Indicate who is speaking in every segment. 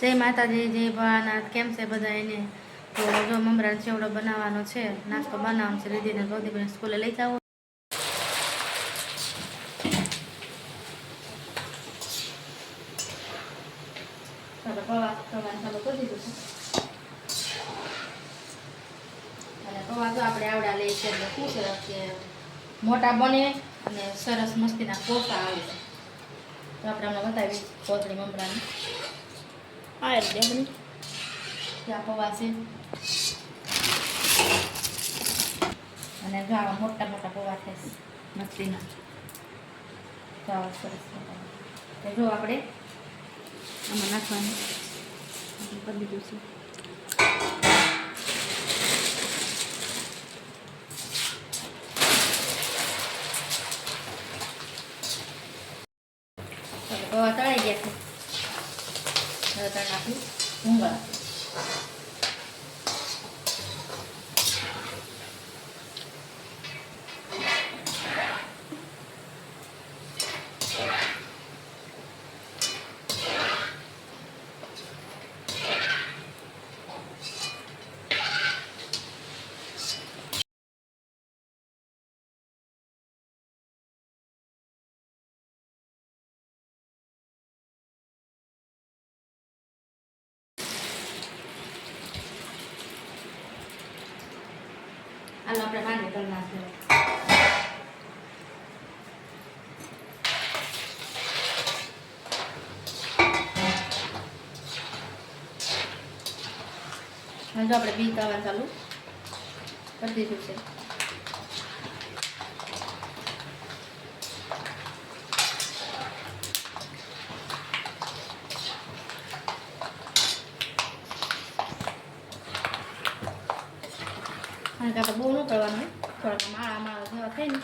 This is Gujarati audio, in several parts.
Speaker 1: જય માતાજી, જય ભોળાનાથ. કેમ છે બધા એને? તો જો મમરાનો ચેવડો બનાવવાનો છે, નાસ્તો બનાવવાનો છે. રીધિને ગૌતીબેન સ્કૂલે લઈ જાવ. પૌવા ચાલુ કરી દીધું છે અને પૌવા તો આપણે આવડા લઈએ છીએ એટલે શું છે કે મોટા બને અને સરસ મસ્તીના પોસા આવે છે. તો આપણે હમણાં બતાવી કોથળી મમરાની આ રીતે ત્યાં પૌવા છે અને જો આવા મોટા મોટા પૌવા થાય મસ્તીના. તો આવા સરસ તો જો આપણે આમાં નાખવાનું કરી દીધું છે. પૌવા તળાઈ ગયા છે. હવે તળ નાખ્યું ભૂંગળા. હાલો આપણે માંડવી તળ નાખીએ. જો આપણે બી તળવા ચાલુ કરી દીધું છે. અને કાંતો બહુ ન કરવાનું, થોડાક માળા માળા જેવા થાય ને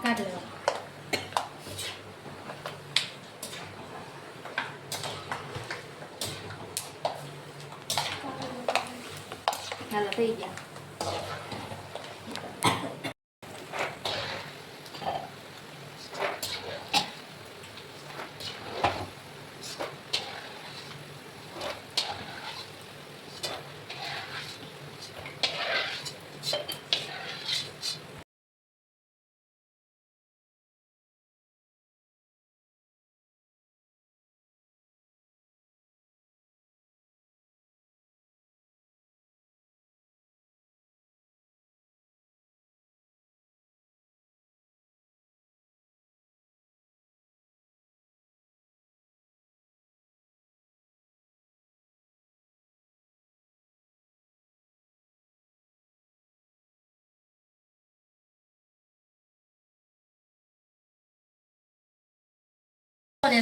Speaker 1: કાઢી લેવાનું. હાલો થઈ ગયા.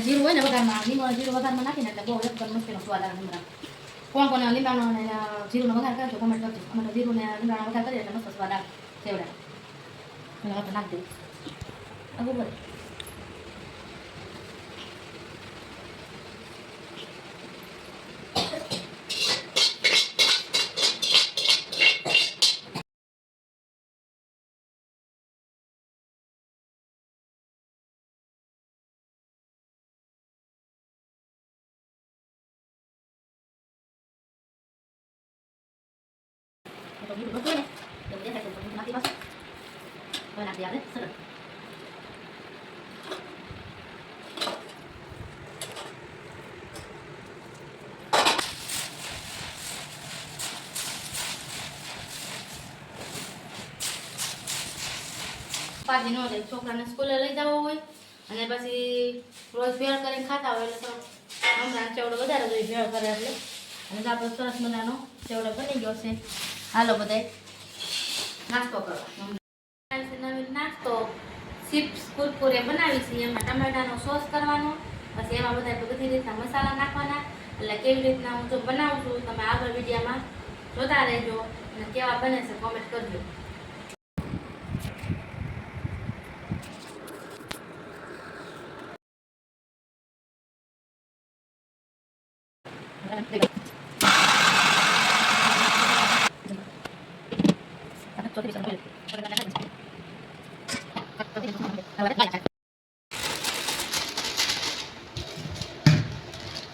Speaker 1: જીરું હોય ને વઘારમાં, લીંબુ જીરું વઘારમાં નાખીને એટલે બહુ એકદમ મસ્તીનો સ્વાદ આવે મમરા. કોણ કોને લીંબાનો અને જીરુંનો વઘાર કરજો કોમેન્ટ કરજો. અમે તો જીરું ને લીંબાનો વઘાર કરીએ એટલે મસ્ત સ્વાદ આવે ચેવડા. અને આપણે નાખી દઈએ આગળ બધે. તો જીરું બધું ને તો દેખાય તો નાખી બસ હવે નાખી આપણે સરસ. પાછી ન જાય, છોકરાને સ્કૂલે લઈ જવો હોય અને પછી રોજ ભેળ કરીને ખાતા હોય એટલે હમણાં ચેવડો વધારે જોઈએ ભેળ કરે એટલે. અને આપણો સરસ મજાનો ચેવડો બની ગયો છે. હાલો બધાય નાસ્તો કરવા. નવીન નાસ્તો ચિપ્સ કુરકુરે બનાવી છે. એમાં ટમેટાનો સોસ કરવાનો, પછી એમાં બધા બધી રીતના મસાલા નાખવાના. એટલે કેવી રીતના હું જો બનાવું છું તમે આગળ વિડીયોમાં જોતા રહેજો અને કેવા બને છે કોમેન્ટ કરજો.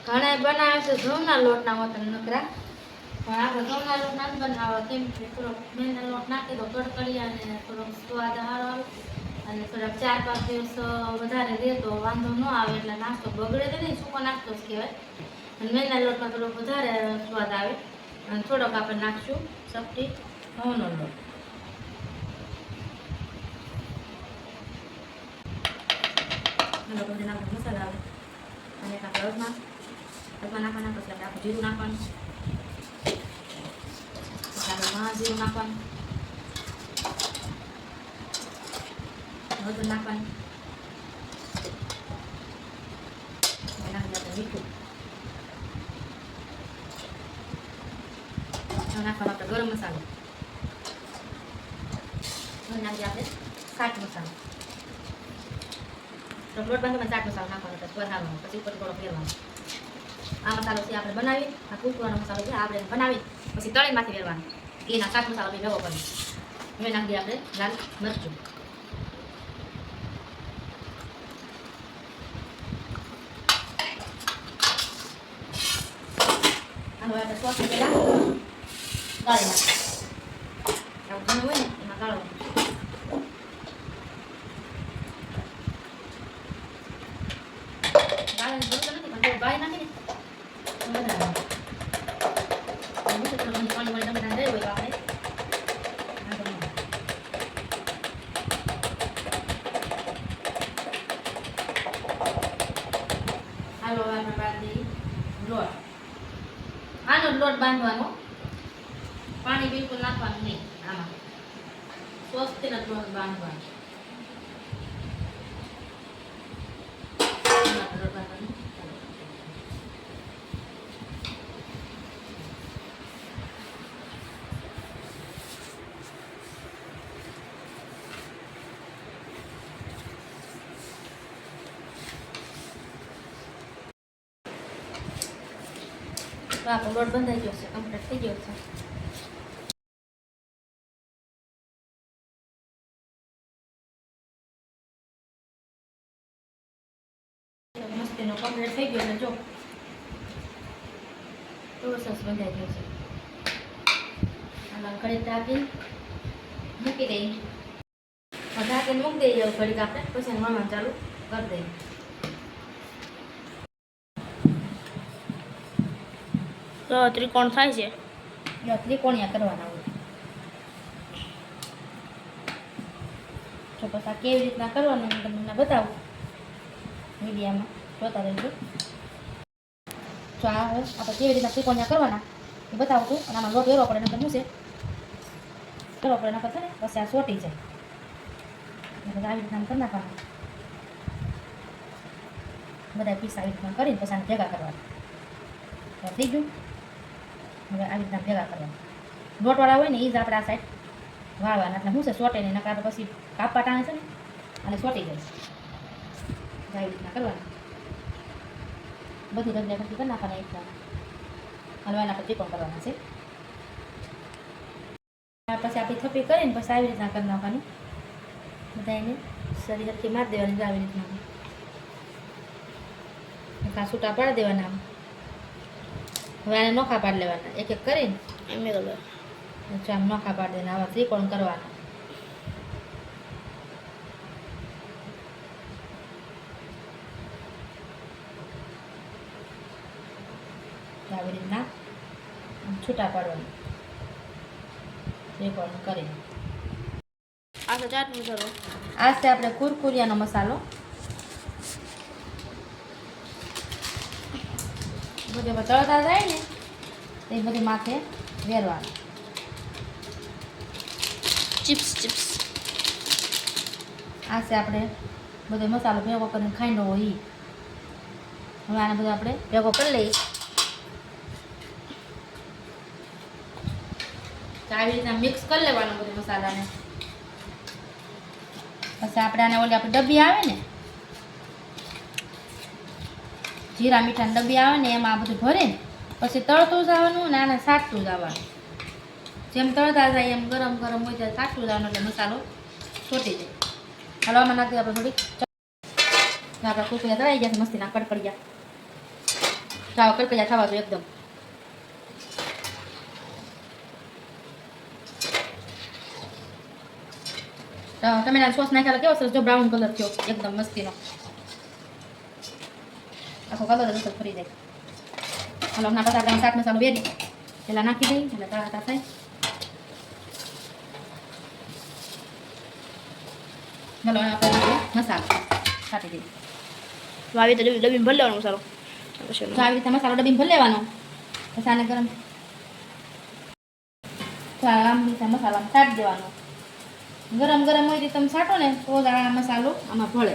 Speaker 1: ઘણા બનાવે છે ઘઉંના લોટના વતન નકરા, પણ આપણે ઘઉંના લોટ નથી બનાવવા, કેમ કે થોડોક મેંદાનો લોટ નાખી દો કડકડિયા અને થોડોક સ્વાદ સારો આવે, અને થોડાક 4-5 દિવસ વધારે રહે તો વાંધો ન આવે, એટલે નાસ્તો બગડે તો નહીં, સૂકો નાસ્તો જ કહેવાય. અને મેંદાના લોટમાં થોડોક વધારે સ્વાદ આવે. અને થોડોક આપણે નાખશું ચપટી ઘઉંનો લોટ. મસાલા આવે અને આપણે અજમા નાખવાના, પછી આપણે આખું જીરું નાખવાનું, પછી આપણે જીરું નાખવાનું, હળદર નાખવાની, નાખી આપણે મીઠું નાખવાનો, આપણે ગરમ મસાલો નાખીએ, આપણે ચાટ મસાલો, લોટ બાંધવામાં ચાટ મસાલો નાખવાનો, સ્વાદ આવવાનો, પછી ઉપર થોડો ફેરવાનો. આ મસાલો છે આપણે બનાવી, આ કૂટવાનો મસાલો છે આપણે બનાવી પછી તળીમાંથી ફેરવાનો, એના ચાટ મસાલો બી ભેગો કરી હવે નાખી દઈએ આપણે લાલ મરચું. હવે આપણે સોસ પહેલા ગાળી નાખીએ, આવું ઘણું હોય ને એમાં ગાળવાનું. ગાળવાની જરૂર નથી, પણ થોડું ગાળી નાખીને પાણી તમે રહી હોય તો આપણે હાલો આપણે બાંધી લોટ, આનો લોટ બાંધવાનો, પાણી બિલકુલ નાખવાનું નહીં આમાં, સોસથી જ લોટ બાંધવાનો. તો આપણો લોટ બંધાઈ ગયો છે, કમ્પ્લીટ થઈ ગયો છે. મસ્તીનો કમ્પ્લીટ થઈ ગયો છે, જો કેવો સરસ બંધાઈ ગયો છે. આમાં ઘડીક ઢાંકી મૂકી દઈએ, ઢાંકીને મૂકી દઈએ ઘડીક આપણે, પછી વણવાનું ચાલુ કરી દઈએ. તો ત્રિકોણ થાય છે, ત્રિકોણિયા કરવાના હોય. જો પછી આ કેવી રીતના કરવાનું હું તમને બતાવું, મીડિયામાં જોતા રહેજો. જો આ આપણે કેવી રીતના ત્રિકોણિયા કરવાના એ બતાવું છું, અને આમાં લોટ વેરવો પડે, નકર શું છે કરવો પડે, નકર છે ને પછી આ સોટી જાય. આવી રીતના કરી નાખવાના, બધા પીસ આવી રીતના કરીને પછી આને ભેગા કરવાના. થઈ ગયું, હવે આવી રીતના ભેગા કરવાના. લોટવાળા હોય ને એ જ આપણે આ સાઈડ વાળવાના, એટલે શું છે સોટે નહીં, નકાર પછી કાપવા ટાણે છે ને અને સોટી જાય. આવી રીતના કરવાના, બધી ગંદા ગંદી કરી નાખવાના એકદમ. હલવાના પછી ત્રિકોણ કરવાના છે. પછી આપણી થપ્પી કરીને પછી આવી રીતના કરી નાખવાનું, બધા એને સરી હરખી મારી દેવાની આવી રીતના, છૂટા પાડી દેવાના. હવે આને નોખા પાડી લેવાના, એક એક કરીને આમ નોખા પાડી દેવાના, આવા ત્રિકોણ કરવાના. આવી રીતના છૂટા પાડવાના ત્રિકોણ કરીને. આ તો ચાટ મસાલો, આ છે આપણે કુરકુરિયાનો મસાલો. બધે તળતા જાય ને એ બધી માથે વેરવાનું. ચિપ્સ આ છે આપણે બધો મસાલો ભેગો કરીને ખાંડો હોય. હવે આને બધું આપણે ભેગો કરી લઈએ. આવી રીતના મિક્સ કરી લેવાનું બધું મસાલાને. પછી આપણે આને ઓલી આપણે ડબ્બી આવે ને જીરા મીઠાની ડબ્બી આવે ને એમાં આ બધું ભરીને પછી તળતું જવાનું ને આને સાટતું જવાનું. જેમ તળતા જાય એમ ગરમ ગરમ હોય ત્યારે સાટતું જવાનું એટલે મસાલો છોટી જાય. હલવામાં નાખી આપણે થોડીક આપણા કુકરિયા તળાઈ ગયા મસ્તીના કડકડિયા. ચાલો કરકરિયા થવા જોઈએ એકદમ. ટમેટા સોસ નાખ્યા કેવો સરસ જો બ્રાઉન કલર થયો એકદમ મસ્તીનો આખો કલર જ ફરી જાય. હલો હમણાં બટાકાનો ચાટ મસાલો વેરી પેલા નાખી દઈ એટલે તળાતા થાય. હલો આપણે મસાલો છાંટી દઈએ.
Speaker 2: તો આવી રીતે ડબ્બી ભરી લેવાનો મસાલો.
Speaker 1: તો આવી રીતે મસાલો ડબ્બીમાં ભરી લેવાનો. પછી આને ગરમ તો આમ રીતે મસાલામાં છાંટી દેવાનો. ગરમ ગરમ હોય તો તમે છાંટો ને તો જ આ મસાલો આમાં ભળે.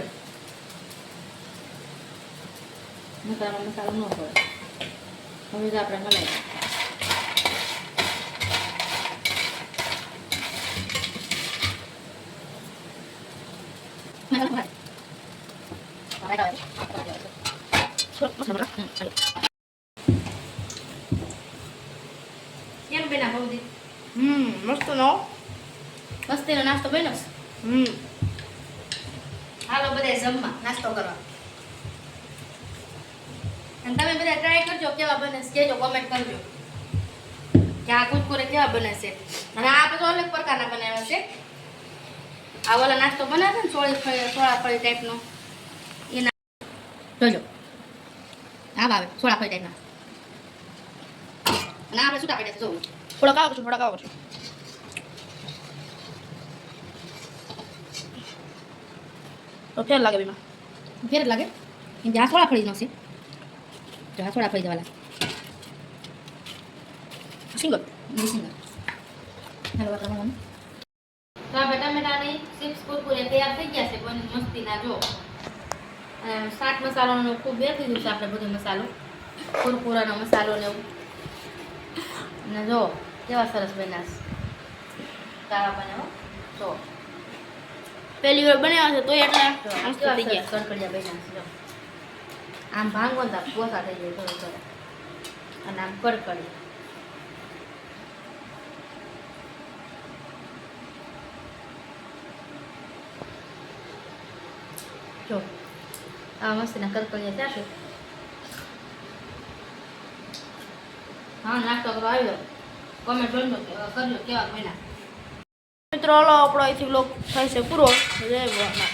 Speaker 1: મસાલામાં મસાલો ન ભળે. હવે જ આપણે મલાઈ કેમ બેના બહુદી
Speaker 2: મસ્ત નો
Speaker 1: મસ્તીનો નાસ્તો બન્યો છે. હાલો બધા જમવા નાસ્તો કરવા. અને તમે બધા ટ્રાય કરજો કેવા બને છે કહેજો કોમેન્ટ કરજો કે આ કુરકુરે કેવા બને છે. અને આ બધો અલગ પ્રકારના બનાવ્યા છે. આ ઓલા નાસ્તો બનાવે ને સોળા ફળી ટાઈપનો એના જોજો આ આવે સોળા ફળી ટાઈપના. અને આપણે છૂટા પડ્યા જોવું
Speaker 2: થોડાક આવો છો તો ફેર લાગે બીમાં
Speaker 1: ફેર જ લાગે કેમ કે આ સોળા ફળી નો છે. જો આ સોળા ફળી જવાલા
Speaker 2: સિંગલ
Speaker 1: હેલો વાતા તો આ ટમેટાની ચિપ્સ કુરકુરે તૈયાર થઈ ગયા છે. પણ મસ્તીના જો ચાટ મસાલાનો ખૂબ બેસી દીધું છે આપણે બધો મસાલો કુરકુરાનો મસાલો ને એવું. અને જો કેવા સરસ બન્યા છે કાળા બન્યા જો
Speaker 2: પહેલી વાર બનાવ્યા છે તો એટલા મસ્ત
Speaker 1: કેવા
Speaker 2: થઈ ગયા.
Speaker 1: સરસ કડકડિયા બન્યા છે. જો આમ ભાંગો ને ગોસા થઈ જાય થોડો થોડો અને આમ કડકડી. જો આ મસ્તીના કરકરિયા ત્યાં છે. હા નાસ્તો કરવા આવી જાઓ. કોમેન્ટ કરજો કેવા બન્યા.
Speaker 2: મિત્રો આપણો અહીંથી બ્લોગ થાય છે પૂરો. જય ભગવાન.